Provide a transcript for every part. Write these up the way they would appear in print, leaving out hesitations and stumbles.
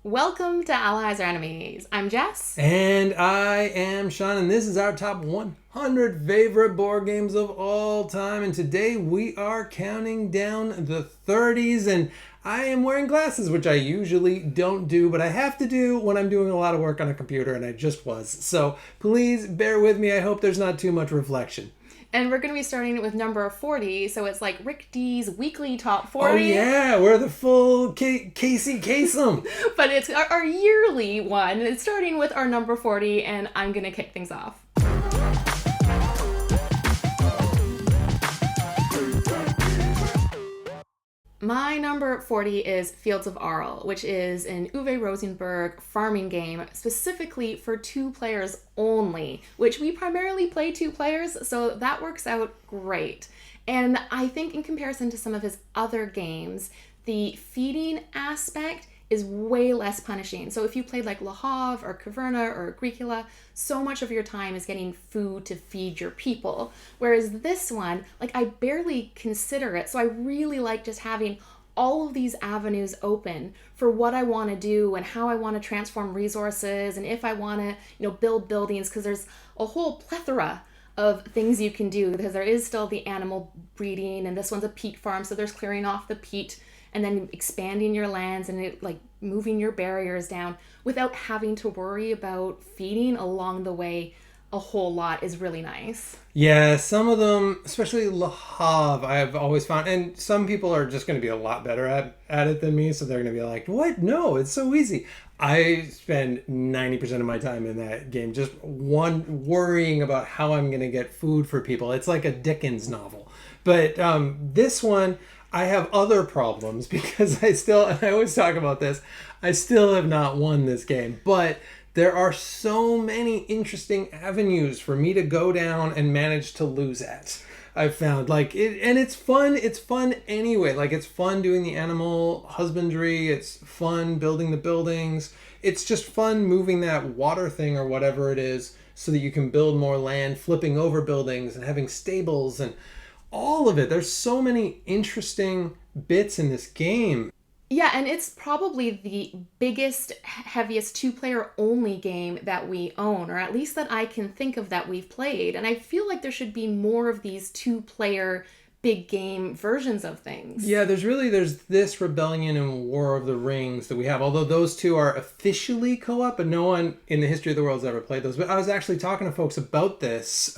Welcome to Allies or Enemies. I'm Jess. And I am Shawn, and this is our top 100 favorite board games of all time. And today we are counting down the 30s, and I am wearing glasses, which I usually don't do, but I have to do when I'm doing a lot of work on a computer, and I just was. So please bear with me. I hope there's not too much reflection. And we're going to be starting with number 40, so it's like Rick D's weekly top 40. Oh yeah, we're the full Casey Kasem. But it's our yearly one. It's starting with our number 40, and I'm going to kick things off. My number 40 is Fields of Arle, which is an Uwe Rosenberg farming game specifically for 2 players only, which we primarily play 2 players, so that works out great. And I think in comparison to some of his other games, the feeding aspect is way less punishing. So if you played like Le Havre or Caverna or Agricola, so much of your time is getting food to feed your people. Whereas this one, like I barely consider it. So I really like just having all of these avenues open for what I want to do and how I want to transform resources and if I want to, build buildings, because there's a whole plethora of things you can do, because there is still the animal breeding, and this one's a peat farm, so there's clearing off the peat and then expanding your lands and moving your barriers down without having to worry about feeding along the way a whole lot is really nice. Yeah, some of them, especially Le Havre, I've always found, and some people are just going to be a lot better at it than me, so they're going to be like, what? No, it's so easy. I spend 90% of my time in that game just worrying about how I'm going to get food for people. It's like a Dickens novel. But this one, I have other problems because and I always talk about this, I still have not won this game, but there are so many interesting avenues for me to go down and manage to lose at. I've found and it's fun anyway. Like it's fun doing the animal husbandry. It's fun building the buildings. It's just fun moving that water thing or whatever it is so that you can build more land, flipping over buildings and having stables and all of it. There's so many interesting bits in this game. Yeah, and it's probably the biggest, heaviest 2-player only game that we own, or at least that I can think of that we've played. And I feel like there should be more of these 2-player big game versions of things. Yeah, there's this Rebellion and War of the Rings that we have, although those 2 are officially co-op, but no one in the history of the world has ever played those. But I was actually talking to folks about this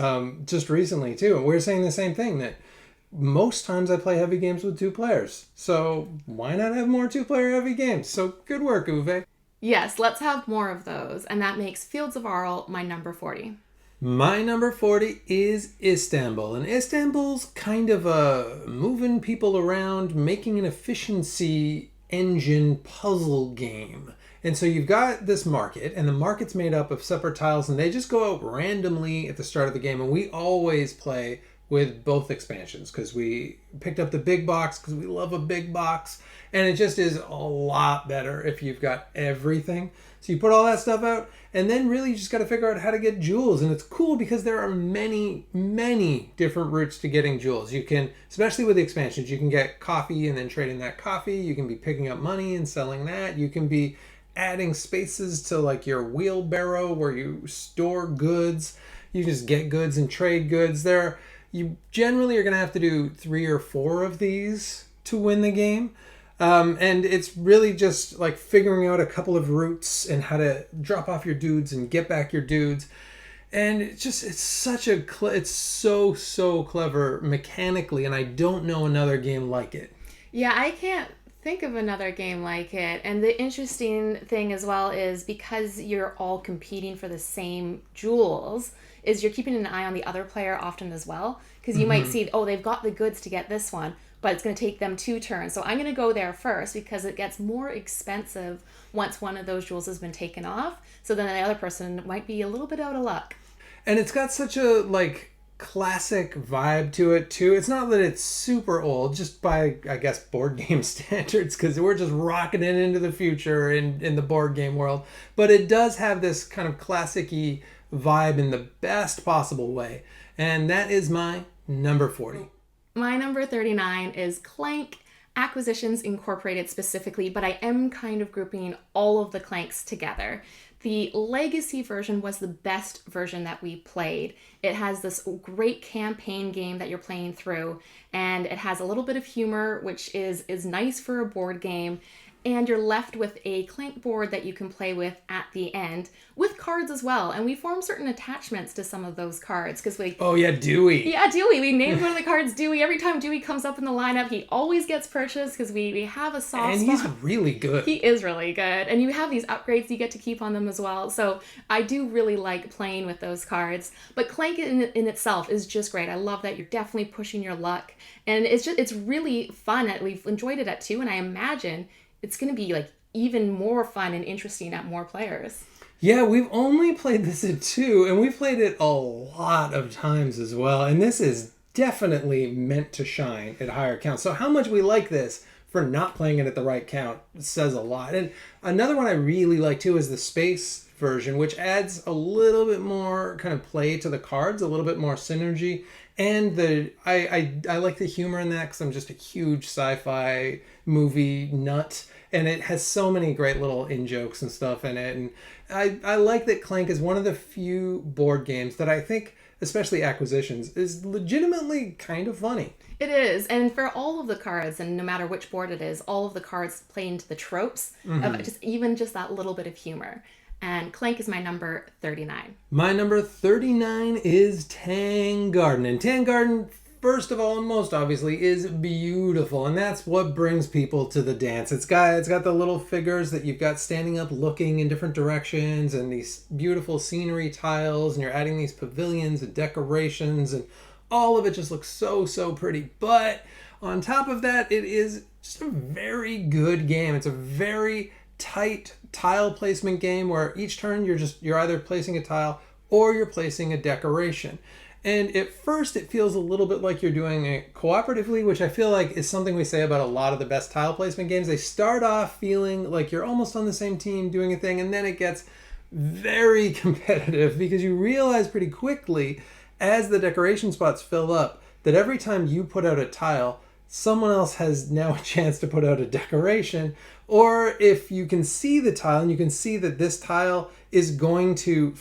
just recently too, and we were saying the same thing, that most times I play heavy games with 2 players. So why not have more 2-player heavy games? So good work, Uwe. Yes, let's have more of those. And that makes Fields of Arle my number 40. My number 40 is Istanbul. And Istanbul's kind of a moving people around, making an efficiency engine puzzle game. And so you've got this market, and the market's made up of separate tiles, and they just go out randomly at the start of the game. And we always play with both expansions because we picked up the big box because we love a big box, and it just is a lot better if you've got everything. So you put all that stuff out, and then really you just got to figure out how to get jewels. And it's cool because there are many different routes to getting jewels. You can, especially with the expansions, you can get coffee and then trading that coffee. You can be picking up money and selling that. You can be adding spaces to like your wheelbarrow where you store goods. You just get goods and trade goods. You generally are going to have to do 3 or 4 of these to win the game. And it's really just like figuring out a couple of routes and how to drop off your dudes and get back your dudes. And it's so clever mechanically, and I don't know another game like it. Yeah, I can't think of another game like it. And the interesting thing as well is because you're all competing for the same jewels, is you're keeping an eye on the other player often as well. Because you might see, they've got the goods to get this one, but it's going to take them 2 turns. So I'm going to go there first because it gets more expensive once one of those jewels has been taken off. So then the other person might be a little bit out of luck. And it's got such a classic vibe to it too. It's not that it's super old, just by I guess board game standards, because we're just rocketing it into the future in the board game world. But it does have this kind of classic-y vibe in the best possible way. And that is my number 40. My number 39 is Clank Acquisitions incorporated specifically, but I am kind of grouping all of the Clanks together. The Legacy version was the best version that we played. It has this great campaign game that you're playing through, and it has a little bit of humor, which is nice for a board game. And you're left with a Clank board that you can play with at the end, with cards as well. And we form certain attachments to some of those cards because we. Oh yeah, Dewey. Yeah, Dewey. We named one of the cards Dewey. Every time Dewey comes up in the lineup, he always gets purchased because we have a soft And spot. he's really good. He is really good. And you have these upgrades you get to keep on them as well. So I do really like playing with those cards. But Clank in itself is just great. I love that you're definitely pushing your luck. And it's really fun. We've enjoyed it at 2, and I imagine it's going to be like even more fun and interesting at more players. Yeah, we've only played this at 2, and we've played it a lot of times as well. And this is definitely meant to shine at higher counts. So how much we like this for not playing it at the right count says a lot. And another one I really like too is the space version, which adds a little bit more kind of play to the cards, a little bit more synergy. And I like the humor in that because I'm just a huge sci-fi movie nut. And it has so many great little in-jokes and stuff in it. And I like that Clank is one of the few board games that I think, especially Acquisitions, is legitimately kind of funny. It is. And for all of the cards, and no matter which board it is, all of the cards play into the tropes of just that little bit of humor. And Clank is my number 39. My number 39 is Tang Garden. And Tang Garden, first of all and most obviously, is beautiful. And that's what brings people to the dance. It's got the little figures that you've got standing up looking in different directions and these beautiful scenery tiles. And you're adding these pavilions and decorations. And all of it just looks so, so pretty. But on top of that, it is just a very good game. It's a very tight tile placement game where each turn you're either placing a tile or you're placing a decoration. And at first it feels a little bit like you're doing it cooperatively, which I feel like is something we say about a lot of the best tile placement games. They start off feeling like you're almost on the same team doing a thing, and then it gets very competitive because you realize pretty quickly as the decoration spots fill up that every time you put out a tile, someone else has now a chance to put out a decoration. Or if you can see the tile and you can see that this tile is going to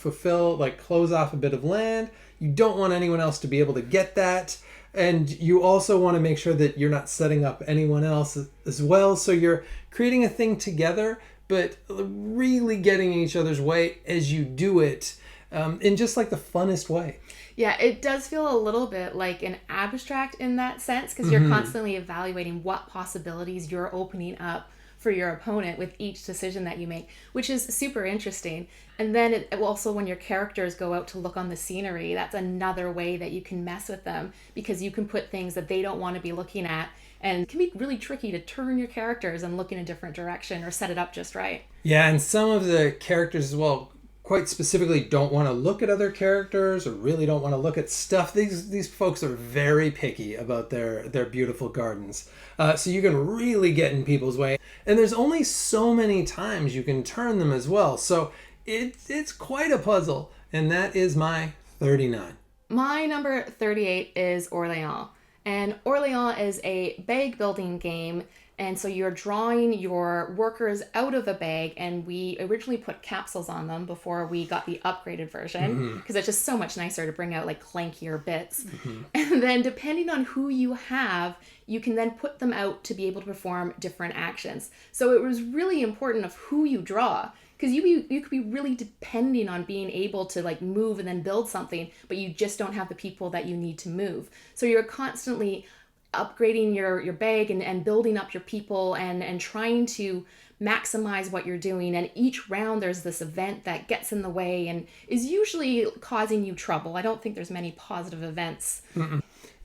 close off a bit of land, you don't want anyone else to be able to get that. And you also want to make sure that you're not setting up anyone else as well. So you're creating a thing together, but really getting in each other's way as you do it in just like the funnest way. Yeah, it does feel a little bit like an abstract in that sense because you're constantly evaluating what possibilities you're opening up for your opponent with each decision that you make, which is super interesting. And then it also, when your characters go out to look on the scenery, that's another way that you can mess with them because you can put things that they don't want to be looking at, and it can be really tricky to turn your characters and look in a different direction or set it up just right. Yeah, and some of the characters as well quite specifically don't want to look at other characters or really don't want to look at stuff. These folks are very picky about their beautiful gardens. So you can really get in people's way. And there's only so many times you can turn them as well. So it's quite a puzzle. And that is my 39. My number 38 is Orléans. And Orléans is a bag building game. And so you're drawing your workers out of a bag, and we originally put capsules on them before we got the upgraded version because it's just so much nicer to bring out like clankier bits. And then depending on who you have, you can then put them out to be able to perform different actions. So it was really important of who you draw because you could be really depending on being able to like move and then build something, but you just don't have the people that you need to move. So you're constantly upgrading your bag and building up your people and trying to maximize what you're doing. And each round there's this event that gets in the way and is usually causing you trouble. I don't think there's many positive events.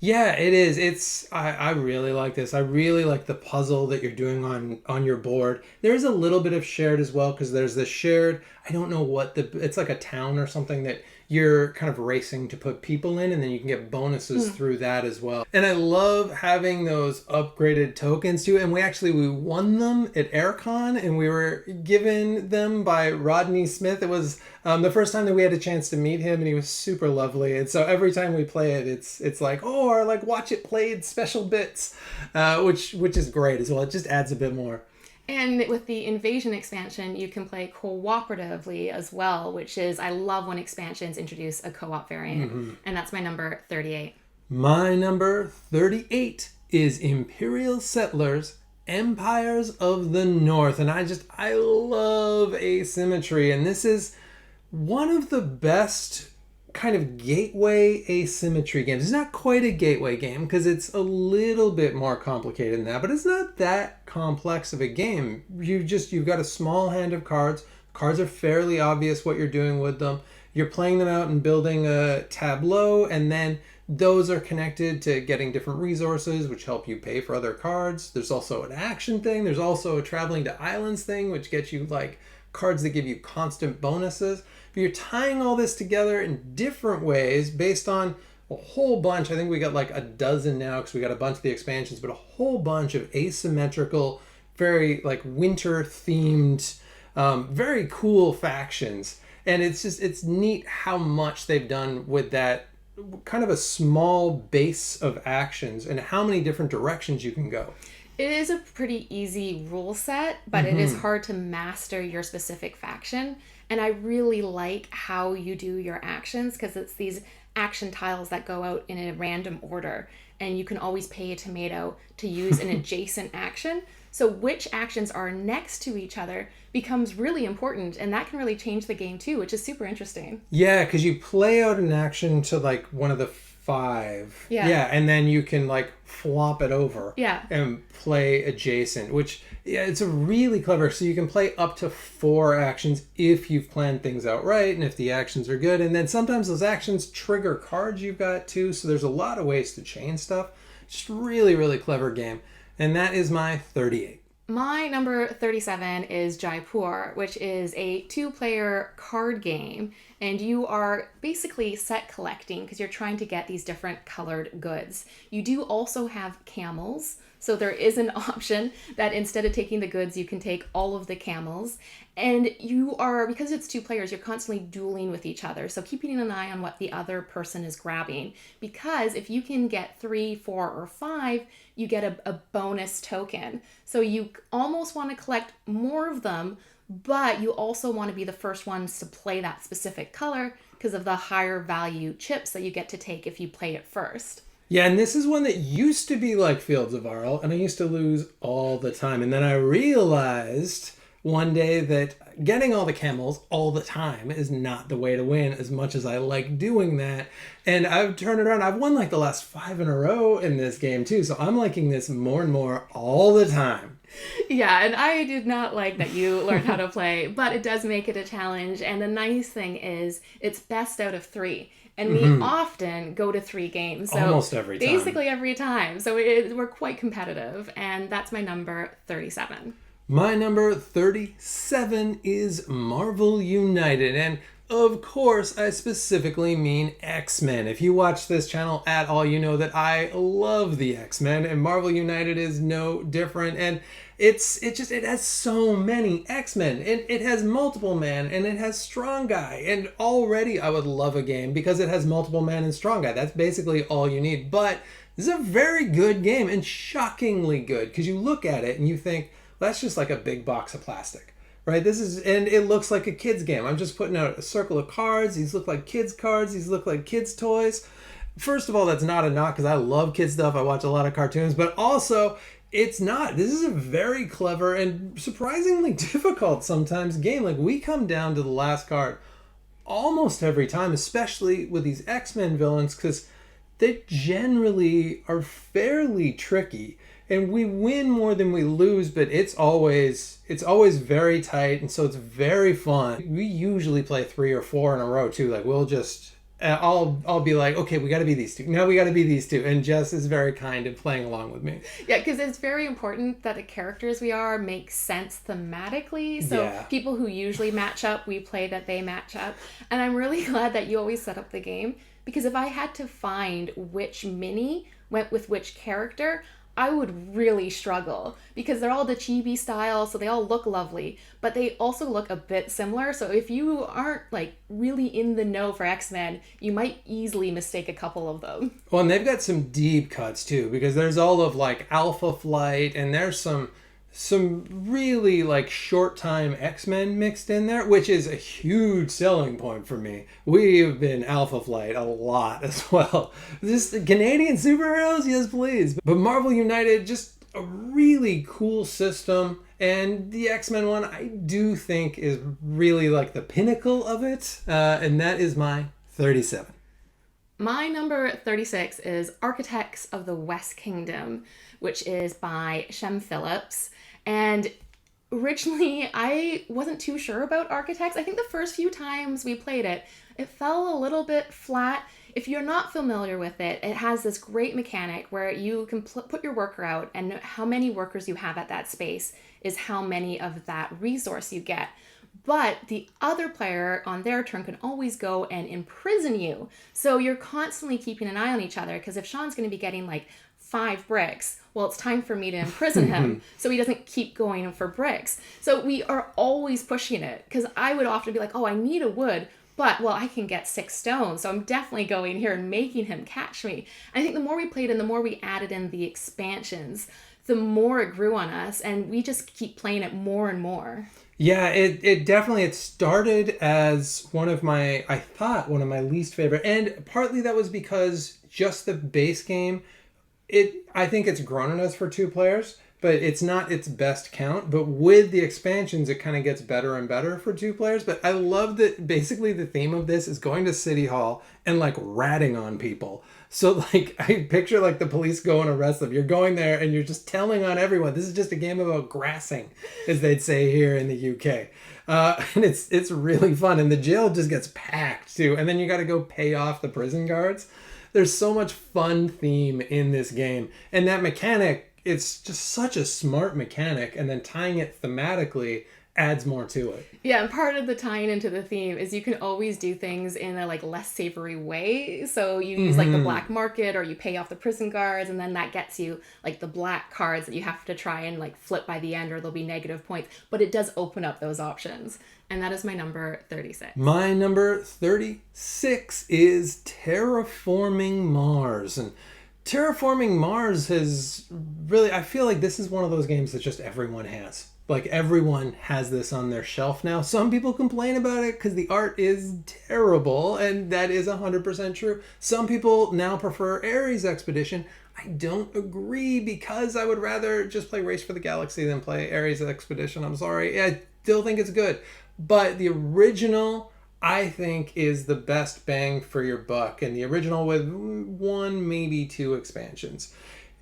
Yeah, it is. I really like this. I really like the puzzle that you're doing on your board. There's a little bit of shared as well because there's this shared, I don't know what it's like a town or something that you're kind of racing to put people in, and then you can get bonuses through that as well. And I love having those upgraded tokens too. And we won them at AirCon, and we were given them by Rodney Smith. It was the first time that we had a chance to meet him, and he was super lovely. And so every time we play it, it's like, oh, or like watch it played special bits, which is great as well. It just adds a bit more. And with the Invasion expansion, you can play cooperatively as well, which is, I love when expansions introduce a co-op variant. And that's my number 38. My number 38 is Imperial Settlers, Empires of the North. And I love asymmetry. And this is one of the best kind of gateway asymmetry games. It's not quite a gateway game because it's a little bit more complicated than that, but it's not that complex of a game. You've got a small hand of cards. Cards are fairly obvious what you're doing with them. You're playing them out and building a tableau, and then those are connected to getting different resources, which help you pay for other cards. There's also an action thing. There's also a traveling to islands thing, which gets you like cards that give you constant bonuses. But you're tying all this together in different ways based on a whole bunch. I think we got like a dozen now because we got a bunch of the expansions, but a whole bunch of asymmetrical, very like winter themed, very cool factions. And it's neat how much they've done with that kind of a small base of actions and how many different directions you can go. It is a pretty easy rule set, but it is hard to master your specific faction. And I really like how you do your actions because it's these action tiles that go out in a random order. And you can always pay a tomato to use an adjacent action. So which actions are next to each other becomes really important. And that can really change the game too, which is super interesting. Yeah, because you play out an action to like one of the 5. Yeah, and then you can like flop it over. Yeah. And play adjacent, which it's a really clever. So you can play up to 4 actions if you've planned things out right and if the actions are good. And then sometimes those actions trigger cards you've got too. So there's a lot of ways to chain stuff. Just really, really clever game. And that is my 38. My number 37 is Jaipur, which is a 2-player card game. And you are basically set collecting because you're trying to get these different colored goods. You do also have camels. So there is an option that instead of taking the goods, you can take all of the camels. And you are, because it's 2 players, you're constantly dueling with each other. So keeping an eye on what the other person is grabbing. Because if you can get 3, 4, or 5, you get a bonus token. So you almost want to collect more of them, but you also want to be the first ones to play that specific color because of the higher value chips that you get to take if you play it first. Yeah, and this is one that used to be like Fields of Arle, and I used to lose all the time. And then I realized one day that getting all the camels all the time is not the way to win as much as I like doing that. And I've turned it around. I've won like the last 5 in a row in this game too. So I'm liking this more and more all the time. Yeah, and I did not like that you learned how to play, but it does make it a challenge. And the nice thing is it's best out of 3. And we often go to 3 games. So almost every time. Basically every time. So we're quite competitive. And that's my number 37. My number 37 is Marvel United. And of course, I specifically mean X-Men. If you watch this channel at all, you know that I love the X-Men, and Marvel United is no different. And it has so many X-Men, and it has multiple man, and it has strong guy. And already I would love a game because it has multiple man and strong guy. That's basically all you need. But this is a very good game, and shockingly good, because you look at it and you think, well, that's just like a big box of plastic. Right, and it looks like a kid's game. I'm just putting out a circle of cards. These look like kids' cards. These look like kids' toys. First of all, that's not a knock because I love kids' stuff. I watch a lot of cartoons. But also, it's not. This is a very clever and surprisingly difficult sometimes game. Like, we come down to the last card almost every time, especially with these X-Men villains, because they generally are fairly tricky. And we win more than we lose, but it's always very tight, and so it's very fun. We usually play 3 or 4 in a row too. Like we'll just I'll be like, okay, we got to be these two. No, we got to be these two. And Jess is very kind of playing along with me. Yeah, because it's very important that the characters we are make sense thematically. So Yeah. people who usually match up, we play that they match up. And I'm really glad that you always set up the game, because if I had to find which mini went with which character, I would really struggle, because they're all the chibi style, so they all look lovely, but they also look a bit similar. So if you aren't like really in the know for X-Men, you might easily mistake a couple of them. Well, and they've got some deep cuts too, because there's all of like Alpha Flight, and there's some really like short time X-Men mixed in there, which is a huge selling point for me. We've been Alpha Flight a lot as well. This Canadian superheroes, yes please. But Marvel United, just a really cool system. And the X-Men one, I do think is really like the pinnacle of it. And that is my 37. My number 36 is Architects of the West Kingdom, which is by Shem Phillips. And originally, I wasn't too sure about Architects. I think the first few times we played it, it fell a little bit flat. If you're not familiar with it, it has this great mechanic where you can put your worker out, and how many workers you have at that space is how many of that resource you get. But the other player on their turn can always go and imprison you. So you're constantly keeping an eye on each other, because if Shawn's going to be getting like 5 bricks, well, it's time for me to imprison him so he doesn't keep going for bricks. So we are always pushing it, because I would often be like, oh, I need a wood, but, well, I can get 6 stones, so I'm definitely going here and making him catch me. And I think the more we played and the more we added in the expansions, the more it grew on us, and we just keep playing it more and more. Yeah, it definitely, it started as one of my least favorite. And partly that was because just the base game, I think it's grown on us for 2 players, but it's not its best count. But with the expansions, it kind of gets better and better for 2 players. But I love that basically the theme of this is going to City Hall and like ratting on people. So like I picture like the police go and arrest them. You're going there and you're just telling on everyone. This is just a game about grassing, as they'd say here in the UK. And it's really fun. And the jail just gets packed too. And then you got to go pay off the prison guards. There's so much fun theme in this game. And that mechanic, it's just such a smart mechanic. And then tying it thematically adds more to it. Yeah, and part of the tying into the theme is you can always do things in a like less savory way. So you use like the black market, or you pay off the prison guards, and then that gets you like the black cards that you have to try and like flip by the end, or there'll be negative points. But it does open up those options. And that is my number 36. My number 36 is Terraforming Mars. And Terraforming Mars has really, I feel like this is one of those games that just everyone has. Like everyone has this on their shelf now. Some people complain about it because the art is terrible, and that is 100% true. Some people now prefer Ares Expedition. I don't agree, because I would rather just play Race for the Galaxy than play Ares Expedition. I'm sorry. I still think it's good. But the original, I think, is the best bang for your buck. And the original with 1, maybe 2 expansions.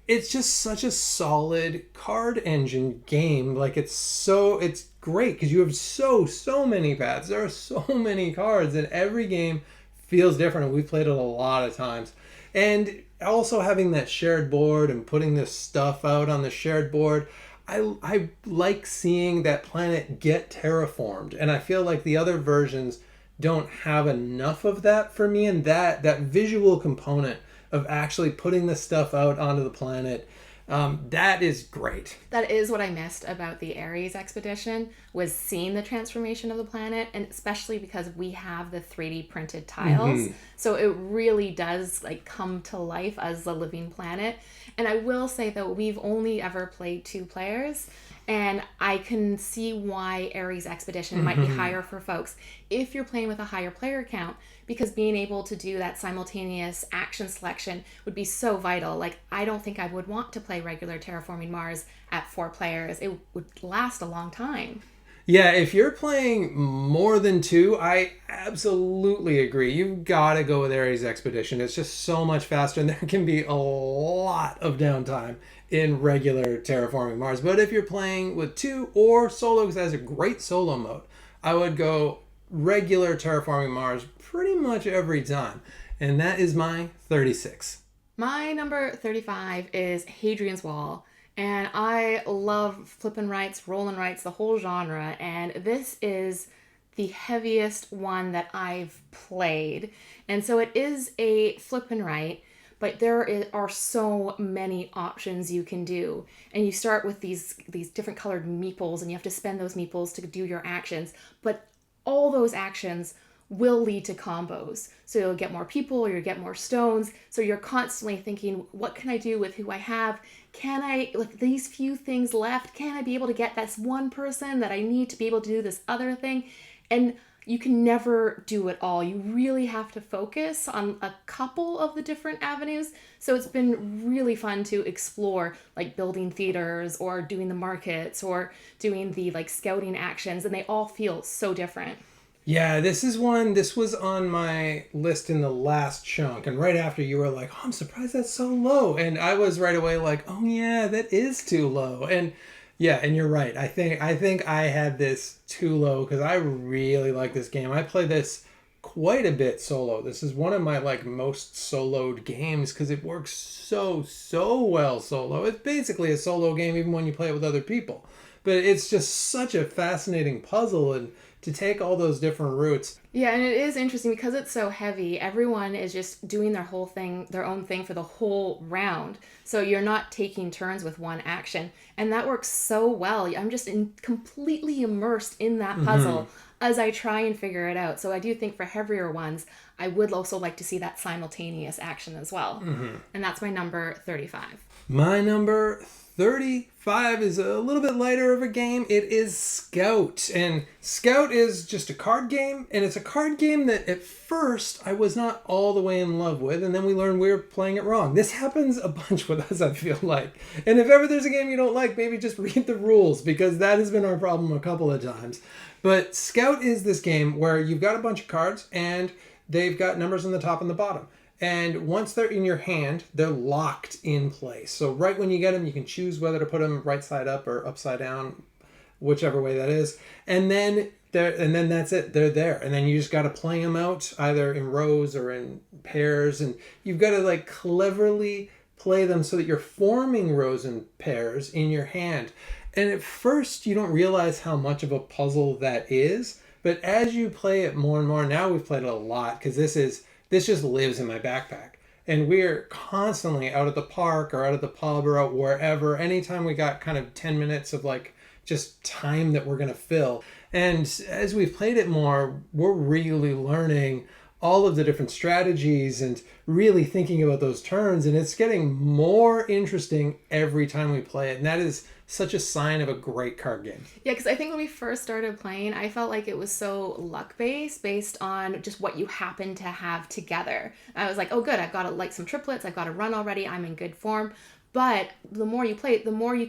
It's just such a solid card engine game. Like it's great because you have so many paths. There are so many cards, and every game feels different. And we've played it a lot of times. And also having that shared board and putting this stuff out on the shared board, I like seeing that planet get terraformed. And I feel like the other versions don't have enough of that for me. And that visual component of actually putting this stuff out onto the planet, that is great. That is what I missed about the Ares Expedition, was seeing the transformation of the planet, and especially because we have the 3D printed tiles. So it really does like come to life as a living planet. And I will say though, we've only ever played 2 players, and I can see why Ares Expedition might be higher for folks if you're playing with a higher player count, because being able to do that simultaneous action selection would be so vital. Like, I don't think I would want to play regular Terraforming Mars at 4 players. It would last a long time. Yeah, if you're playing more than 2, I absolutely agree. You've got to go with Ares Expedition. It's just so much faster, and there can be a lot of downtime in regular Terraforming Mars. But if you're playing with 2 or solo, because it has a great solo mode, I would go regular terraforming Mars pretty much every time. And that is my 36. My number 35 is Hadrian's Wall. And I love flippin' rights, rolling rights, the whole genre. And this is the heaviest one that I've played. And so it is a flippin' right, but are so many options you can do. And you start with these different colored meeples, and you have to spend those meeples to do your actions. But all those actions will lead to combos. So you'll get more people, or you'll get more stones. So you're constantly thinking, what can I do with who I have? Can I, with these few things left, can I be able to get this one person that I need to be able to do this other thing? And you can never do it all. You really have to focus on a couple of the different avenues. So it's been really fun to explore, like building theaters or doing the markets or doing the like scouting actions, and they all feel so different. Yeah, this was on my list in the last chunk. And right after you were like, oh, I'm surprised that's so low. And I was right away like, oh yeah, that is too low. And yeah, and you're right. I think I had this too low because I really like this game. I play this quite a bit solo. This is one of my like most soloed games because it works so well solo. It's basically a solo game even when you play it with other people. But it's just such a fascinating puzzle, and to take all those different routes. Yeah, and it is interesting because it's so heavy. Everyone is just doing their own thing for the whole round. So you're not taking turns with one action. And that works so well. I'm just completely immersed in that puzzle as I try and figure it out. So I do think for heavier ones, I would also like to see that simultaneous action as well. And that's my number 35. My number 35 is a little bit lighter of a game. It is Scout. And Scout is just a card game. And it's a card game that at first I was not all the way in love with. And then we learned we were playing it wrong. This happens a bunch with us, I feel like. And if ever there's a game you don't like, maybe just read the rules, because that has been our problem a couple of times. But Scout is this game where you've got a bunch of cards and they've got numbers on the top and the bottom. And once they're in your hand, they're locked in place. So right when you get them, you can choose whether to put them right side up or upside down, whichever way that is. And then that's it. They're there. And then you just got to play them out either in rows or in pairs. And you've got to like cleverly play them so that you're forming rows and pairs in your hand. And at first, you don't realize how much of a puzzle that is. But as you play it more and more, now we've played it a lot because this just lives in my backpack. And we're constantly out at the park or out at the pub or out wherever. Anytime we got kind of 10 minutes of like just time that we're going to fill. And as we've played it more, we're really learning all of the different strategies and really thinking about those turns. And it's getting more interesting every time we play it. And that is such a sign of a great card game. Yeah, because I think when we first started playing, I felt like it was so luck-based, based on just what you happen to have together. I was like, oh good, I've got like some triplets, I've got a run already, I'm in good form. But the more you play it, the more you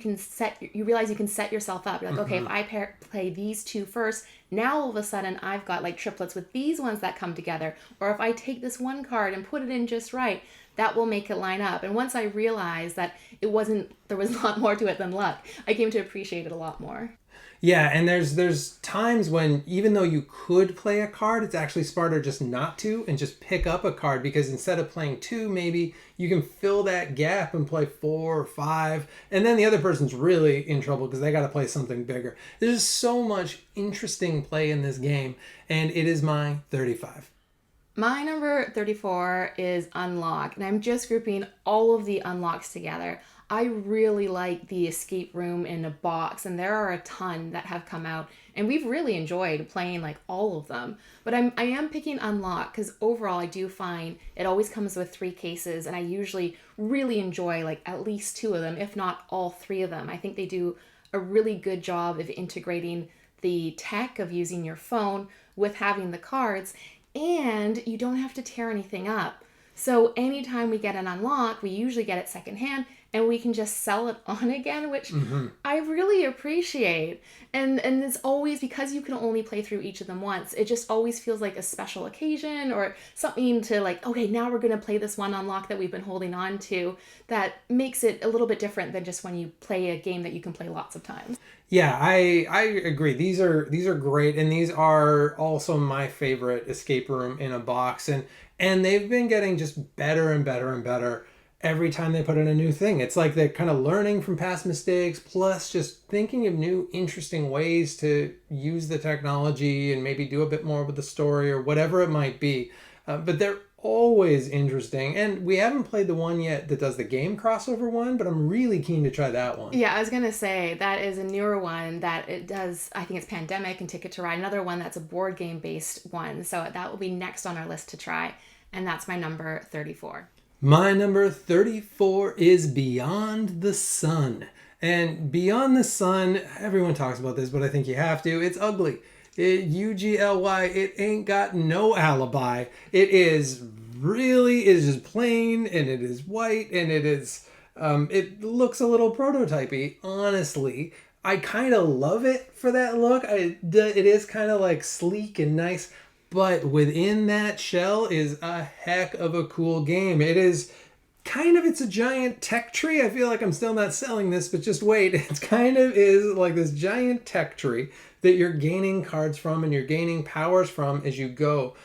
realize you can set yourself up. You're like, okay, if I play these two first, now all of a sudden I've got like triplets with these ones that come together. Or if I take this one card and put it in just right, that will make it line up. And once I realized that there was a lot more to it than luck, I came to appreciate it a lot more. Yeah, and there's times when even though you could play a card, it's actually smarter just not to and just pick up a card, because instead of playing two, maybe you can fill that gap and play 4 or 5, and then the other person's really in trouble because they got to play something bigger. There's so much interesting play in this game, and it is my 35. My number 34 is Unlock, and I'm just grouping all of the unlocks together. I really like the escape room in a box, and there are a ton that have come out, and we've really enjoyed playing like all of them. But I am picking Unlock because overall I do find it always comes with 3 cases, and I usually really enjoy like at least 2 of them, if not all 3 of them. I think they do a really good job of integrating the tech of using your phone with having the cards, and you don't have to tear anything up. So anytime we get an unlock, we usually get it secondhand, and we can just sell it on again, which I really appreciate. And it's always, because you can only play through each of them once, it just always feels like a special occasion or something to like, okay, now we're going to play this one unlock that we've been holding on to, that makes it a little bit different than just when you play a game that you can play lots of times. Yeah, I agree. These are great, and these are also my favorite escape room in a box, and they've been getting just better and better and better every time they put in a new thing. It's like they're kind of learning from past mistakes, plus just thinking of new interesting ways to use the technology and maybe do a bit more with the story or whatever it might be. But they're always interesting, and we haven't played the one yet that does the game crossover one, but I'm really keen to try that one. Yeah, I was gonna say that is a newer one that it does. I think it's Pandemic and Ticket to Ride. Another one that's a board game based one, so that will be next on our list to try, and that's my number 34. My number 34 is Beyond the Sun. And Beyond the Sun, everyone talks about this, but I think you have to. It's ugly. UGLY, it ain't got no alibi. It is just plain, and it is white, and it looks a little prototypey, honestly. I kind of love it for that look. It is kind of like sleek and nice, but within that shell is a heck of a cool game. It's a giant tech tree. I feel like I'm still not selling this, but just wait. It kind of is like this giant tech tree that you're gaining cards from and you're gaining powers from as you go.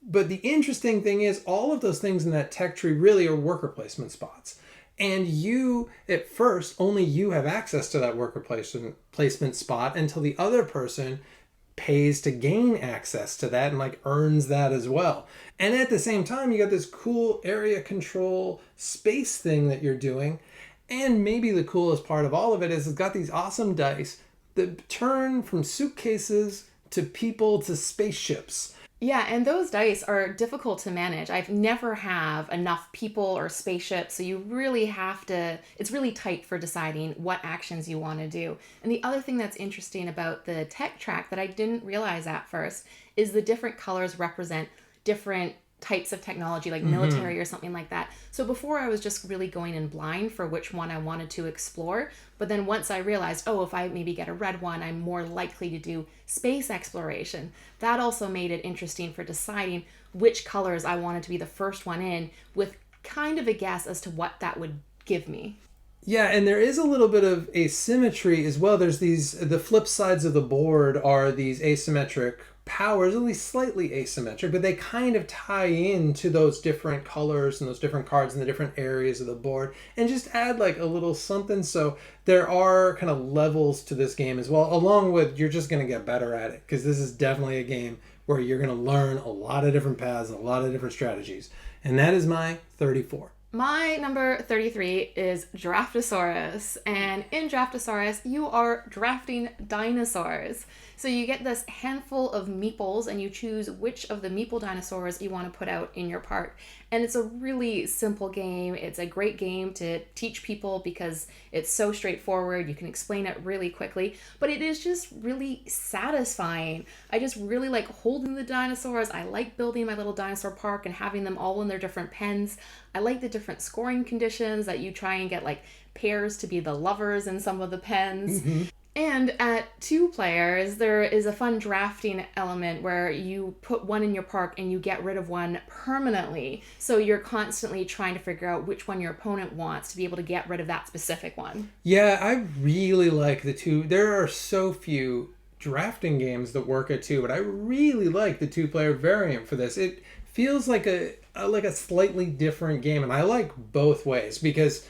But the interesting thing is all of those things in that tech tree really are worker placement spots. And you, at first, only you have access to that worker placement spot until the other person pays to gain access to that and like earns that as well. And at the same time, you got this cool area control space thing that you're doing. And maybe the coolest part of all of it is it's got these awesome dice that turn from suitcases to people to spaceships. Yeah, and those dice are difficult to manage. I've never have enough people or spaceships, so you really have to, it's really tight for deciding what actions you want to do. And the other thing that's interesting about the tech track that I didn't realize at first is the different colors represent different types of technology, like military or something like that. So before I was just really going in blind for which one I wanted to explore. But then once I realized, oh, if I maybe get a red one, I'm more likely to do space exploration. That also made it interesting for deciding which colors I wanted to be the first one in, with kind of a guess as to what that would give me. Yeah, and there is a little bit of asymmetry as well. There's the flip sides of the board are these asymmetric powers, at least slightly asymmetric, but they kind of tie into those different colors and those different cards in the different areas of the board and just add like a little something. So there are kind of levels to this game as well, along with you're just going to get better at it, because this is definitely a game where you're going to learn a lot of different paths and a lot of different strategies. And that is my 34. My number 33 is Draftosaurus, and in Draftosaurus you are drafting dinosaurs. So you get this handful of meeples and you choose which of the meeple dinosaurs you want to put out in your park. And it's a really simple game. It's a great game to teach people because it's so straightforward. You can explain it really quickly, but it is just really satisfying. I just really like holding the dinosaurs. I like building my little dinosaur park and having them all in their different pens. I like the different scoring conditions that you try and get like pairs to be the lovers in some of the pens. And at 2 players, there is a fun drafting element where you put one in your park and you get rid of one permanently. So you're constantly trying to figure out which one your opponent wants to be able to get rid of that specific one. Yeah, I really like the 2. There are so few drafting games that work at 2, but I really like the 2-player variant for this. It feels like a slightly different game, and I like both ways because,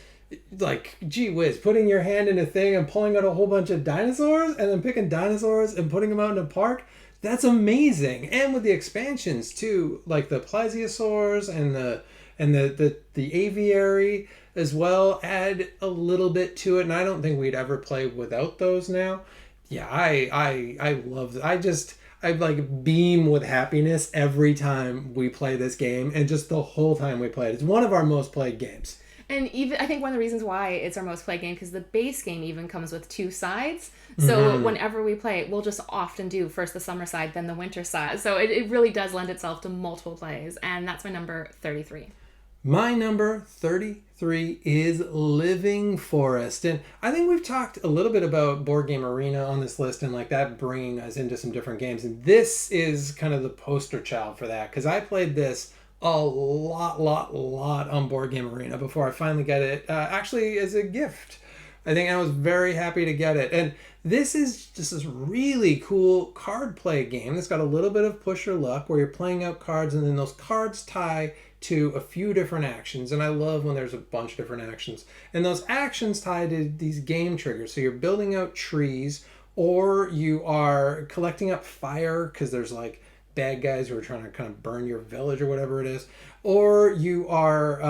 like, gee whiz, putting your hand in a thing and pulling out a whole bunch of dinosaurs and then picking dinosaurs and putting them out in a park, that's amazing. And with the expansions too, like the plesiosaurs and the aviary as well, add a little bit to it, and I don't think we'd ever play without those now. Yeah, I love it. I like beam with happiness every time we play this game, and just the whole time we play it. It's one of our most played games. And even I think one of the reasons why it's our most played game, because the base game even comes with 2 sides. So whenever we play it, we'll just often do first the summer side, then the winter side. So it really does lend itself to multiple plays. And that's my number 33. My number 33 is Living Forest. And I think we've talked a little bit about Board Game Arena on this list and like that bringing us into some different games. And this is kind of the poster child for that because I played this a lot on Board Game Arena before I finally got it actually as a gift. I think I was very happy to get it. And this is just this really cool card play game that's got a little bit of push or luck where you're playing out cards and then those cards tie to a few different actions. And I love when there's a bunch of different actions. And those actions tie to these game triggers. So you're building out trees or you are collecting up fire because there's like bad guys who are trying to kind of burn your village or whatever it is. Or you are...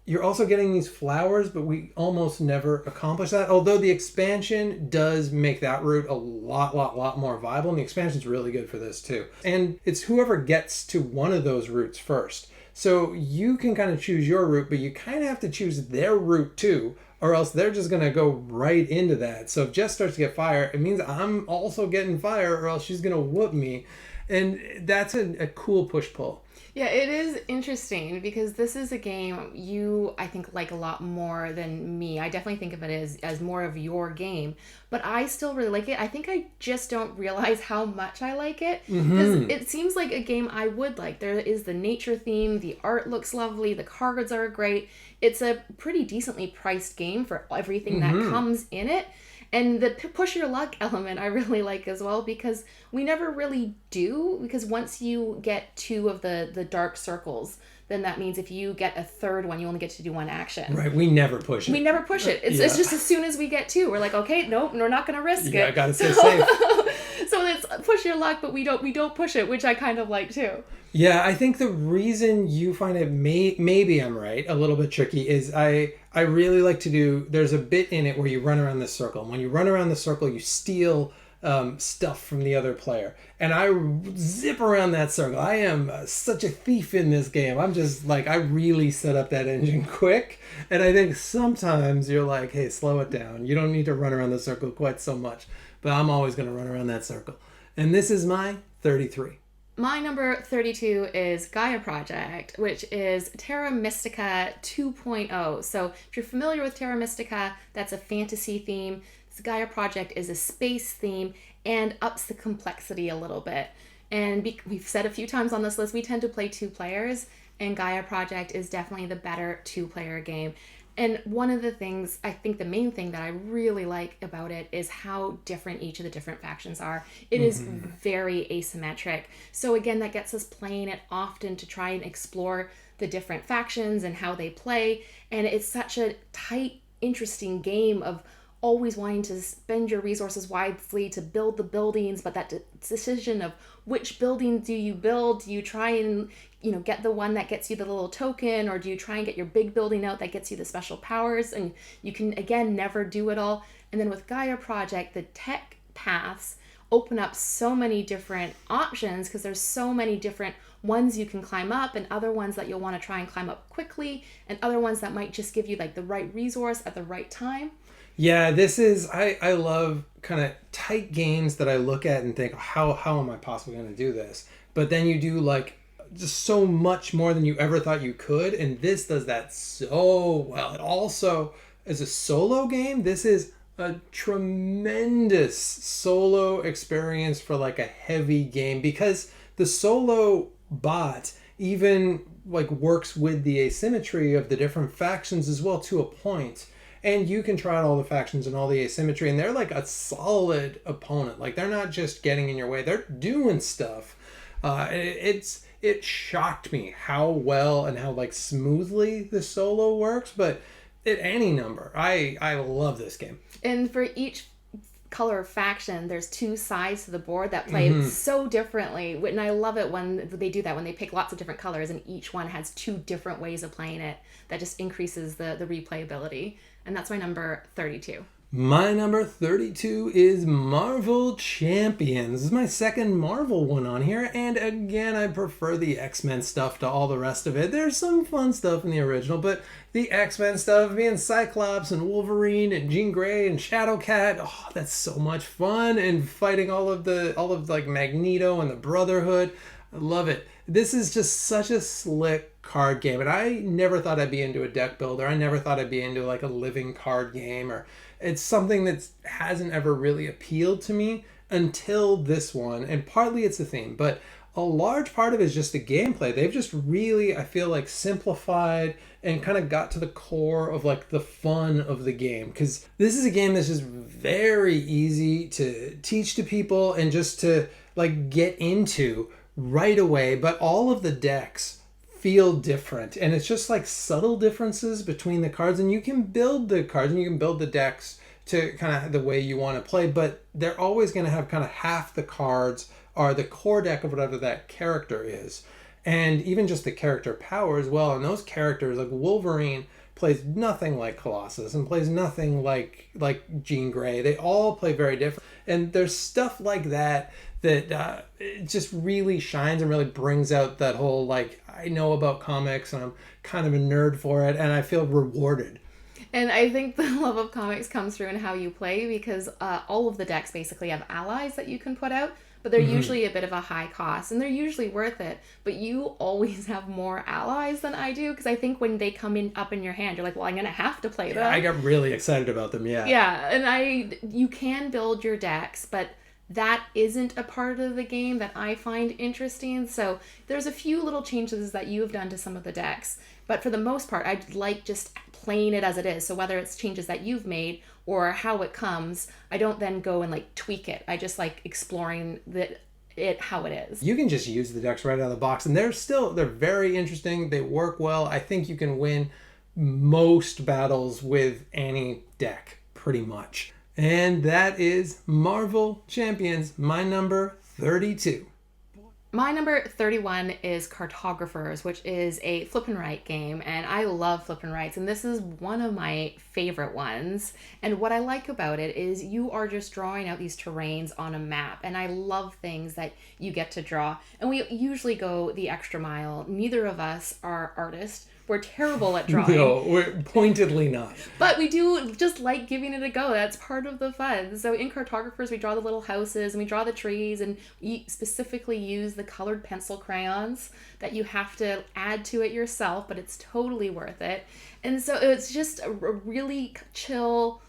you're also getting these flowers, but we almost never accomplish that. Although the expansion does make that route a lot more viable. And the expansion's really good for this too. And it's whoever gets to one of those routes first. So you can kind of choose your route, but you kind of have to choose their route too, or else they're just going to go right into that. So if Jess starts to get fire, it means I'm also getting fire, or else she's going to whoop me. And that's a cool push-pull. Yeah, it is interesting because this is a game you, I think, like a lot more than me. I definitely think of it as more of your game, but I still really like it. I think I just don't realize how much I like it because it seems like a game I would like. There is the nature theme, the art looks lovely, the cards are great. It's a pretty decently priced game for everything that comes in it. And the push your luck element I really like as well because we never really do, because once you get 2 of the dark circles, then that means if you get a third one, you only get to do 1 action. Right, we never push it. We never push it. It's just as soon as we get 2, we're like, okay, nope, we're not going to risk it. Yeah, I gotta stay safe. So it's push your luck, but we don't push it, which I kind of like too. Yeah, I think the reason you find it maybe I'm right, a little bit tricky is I really like to do, there's a bit in it where you run around the circle. And when you run around the circle, you steal stuff from the other player. And I zip around that circle. I am such a thief in this game. I'm just like, I really set up that engine quick. And I think sometimes you're like, hey, slow it down. You don't need to run around the circle quite so much. But I'm always going to run around that circle. And this is my 33. My number 32 is Gaia Project, which is Terra Mystica 2.0. So if you're familiar with Terra Mystica, that's a fantasy theme. This Gaia Project is a space theme and ups the complexity a little bit. And we've said a few times on this list, we tend to play 2 players, and Gaia Project is definitely the better 2-player game. And one of the things, I think the main thing that I really like about it is how different each of the different factions are. It is very asymmetric. So again, that gets us playing it often to try and explore the different factions and how they play. And it's such a tight, interesting game of always wanting to spend your resources wisely to build the buildings, but that decision of which building do you build? Do you try and get the one that gets you the little token, or do you try and get your big building out that gets you the special powers? And you can, again, never do it all. And then with Gaia Project, the tech paths open up so many different options because there's so many different ones you can climb up and other ones that you'll want to try and climb up quickly and other ones that might just give you like the right resource at the right time. Yeah, this is, I love kind of tight games that I look at and think, how am I possibly going to do this? But then you do like just so much more than you ever thought you could, and this does that so well. It also, as a solo game, this is a tremendous solo experience for like a heavy game because the solo bot even like works with the asymmetry of the different factions as well to a point. And you can try out all the factions and all the asymmetry, and they're like a solid opponent. Like they're not just getting in your way; they're doing stuff. It shocked me how well and how like smoothly the solo works. But at any number, I love this game. And for each color faction, there's 2 sides to the board that play so differently. And I love it when they do that, when they pick lots of different colors and each one has 2 different ways of playing it. That just increases the replayability. And that's my number 32. My number 32 is Marvel Champions. This is my second Marvel one on here, and again, I prefer the X-Men stuff to all the rest of it. There's some fun stuff in the original, but the X-Men stuff, being Cyclops and Wolverine and Jean Grey and Shadowcat, oh, that's so much fun, and fighting all of like Magneto and the Brotherhood. I love it. This is just such a slick card game. And I never thought I'd be into a deck builder. I never thought I'd be into like a living card game, or it's something that hasn't ever really appealed to me until this one. And partly it's the theme, but a large part of it is just the gameplay. They've just really, I feel like, simplified and kind of got to the core of like the fun of the game. Because this is a game that's just very easy to teach to people and just to like get into right away. But all of the decks feel different, and it's just like subtle differences between the cards, and you can build the cards and you can build the decks to kind of the way you want to play, but they're always going to have kind of half the cards are the core deck of whatever that character is. And even just the character power as well. And those characters, like Wolverine, plays nothing like Colossus and plays nothing like Jean Grey. They all play very different. And there's stuff like that it just really shines and really brings out that whole, like, I know about comics and I'm kind of a nerd for it and I feel rewarded. And I think the love of comics comes through in how you play, because all of the decks basically have allies that you can put out, but they're usually a bit of a high cost, and they're usually worth it. But you always have more allies than I do, because I think when they come in up in your hand, you're like, well, I'm going to have to play them. I got really excited about them, yeah. Yeah, and you can build your decks, but that isn't a part of the game that I find interesting. So there's a few little changes that you have done to some of the decks, but for the most part, I like just playing it as it is. So whether it's changes that you've made or how it comes, I don't then go and like tweak it. I just like exploring it how it is. You can just use the decks right out of the box, and they're very interesting. They work well. I think you can win most battles with any deck, pretty much. And that is Marvel Champions, my number 32. My number 31 is Cartographers, which is a flip and write game, and I love flip and writes, and this is one of my favorite ones. And what I like about it is you are just drawing out these terrains on a map, and I love things that you get to draw. And we usually go the extra mile. Neither of us are artists. We're terrible at drawing. No, we're pointedly not. But we do just like giving it a go. That's part of the fun. So in Cartographers, we draw the little houses and we draw the trees, and we specifically use the colored pencil crayons that you have to add to it yourself, but it's totally worth it. And so it's just a really chill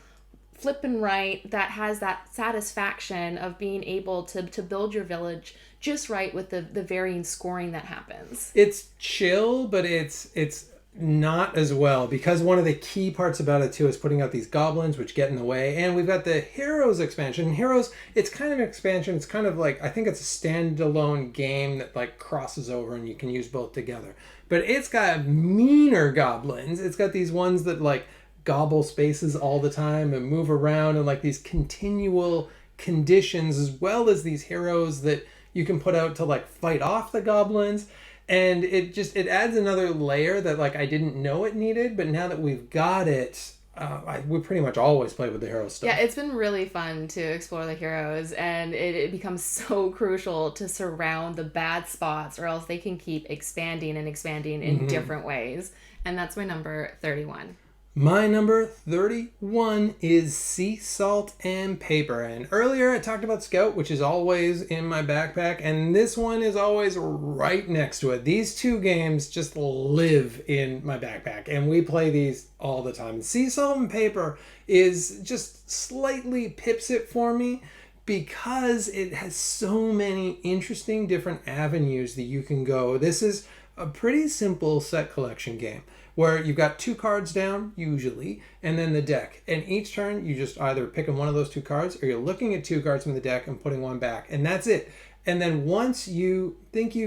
flip and write that has that satisfaction of being able to build your village just right with the varying scoring that happens. It's chill, but it's not as well, because one of the key parts about it too is putting out these goblins which get in the way. And we've got the Heroes expansion. Heroes, it's kind of an expansion. It's kind of like, I think it's a standalone game that like crosses over and you can use both together. But it's got meaner goblins. It's got these ones that like gobble spaces all the time and move around, and like these continual conditions, as well as these heroes that you can put out to like fight off the goblins. And it adds another layer that like I didn't know it needed, but now that we've got it, we pretty much always play with the hero stuff. Yeah, it's been really fun to explore the heroes, and it becomes so crucial to surround the bad spots, or else they can keep expanding in different ways. And that's my number 31. My number 31 is Sea Salt and Paper. And earlier I talked about Scout, which is always in my backpack, and this one is always right next to it. These two games just live in my backpack, and we play these all the time. Sea Salt and Paper is just slightly pips it for me, because it has so many interesting different avenues that you can go. This is a pretty simple set collection game, where you've got 2 cards down, usually, and then the deck. And each turn, you just either picking one of those 2 cards, or you're looking at 2 cards from the deck and putting one back. And that's it. And then once you've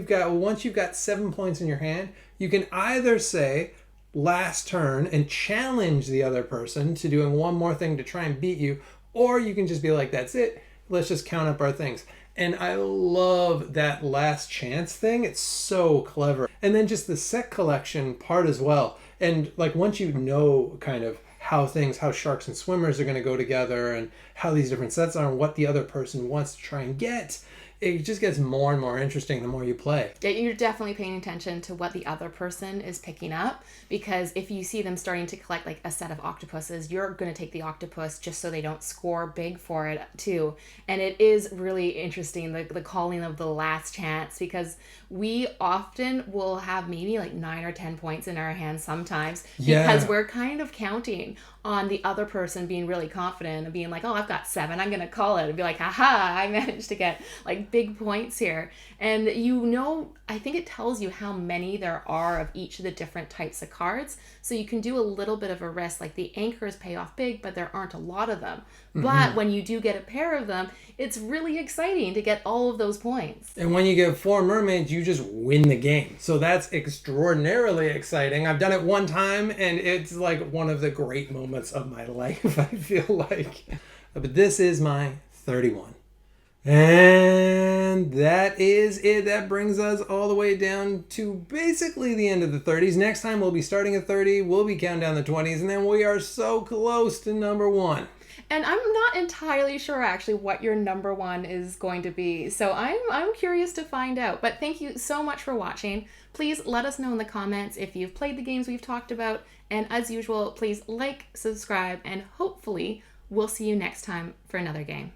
got 7 points in your hand, you can either say, last turn, and challenge the other person to doing one more thing to try and beat you, or you can just be like, that's it, let's just count up our things. And I love that last chance thing. It's so clever. And then just the set collection part as well. And like once you know kind of how sharks and swimmers are going to go together, and how these different sets are, and what the other person wants to try and get, it just gets more and more interesting the more you play. Yeah, you're definitely paying attention to what the other person is picking up, because if you see them starting to collect like a set of octopuses, you're going to take the octopus just so they don't score big for it too. And it is really interesting, the calling of the last chance, because we often will have maybe like 9 or 10 points in our hands sometimes, because we're kind of counting on the other person being really confident and being like, oh, I've got 7, I'm gonna call it, and be like, haha, I managed to get like big points here. And I think it tells you how many there are of each of the different types of cards, so you can do a little bit of a risk. Like the anchors pay off big, but there aren't a lot of them. But when you do get a pair of them, it's really exciting to get all of those points. And when you get 4 mermaids, you just win the game. So that's extraordinarily exciting. I've done it one time, and it's like one of the great moments of my life, I feel like. But this is my 31. And that is it. That brings us all the way down to basically the end of the 30s. Next time we'll be starting at 30. We'll be counting down the 20s. And then we are so close to number 1. And I'm not entirely sure actually what your number 1 is going to be. So I'm curious to find out. But thank you so much for watching. Please let us know in the comments if you've played the games we've talked about. And as usual, please like, subscribe, and hopefully we'll see you next time for another game.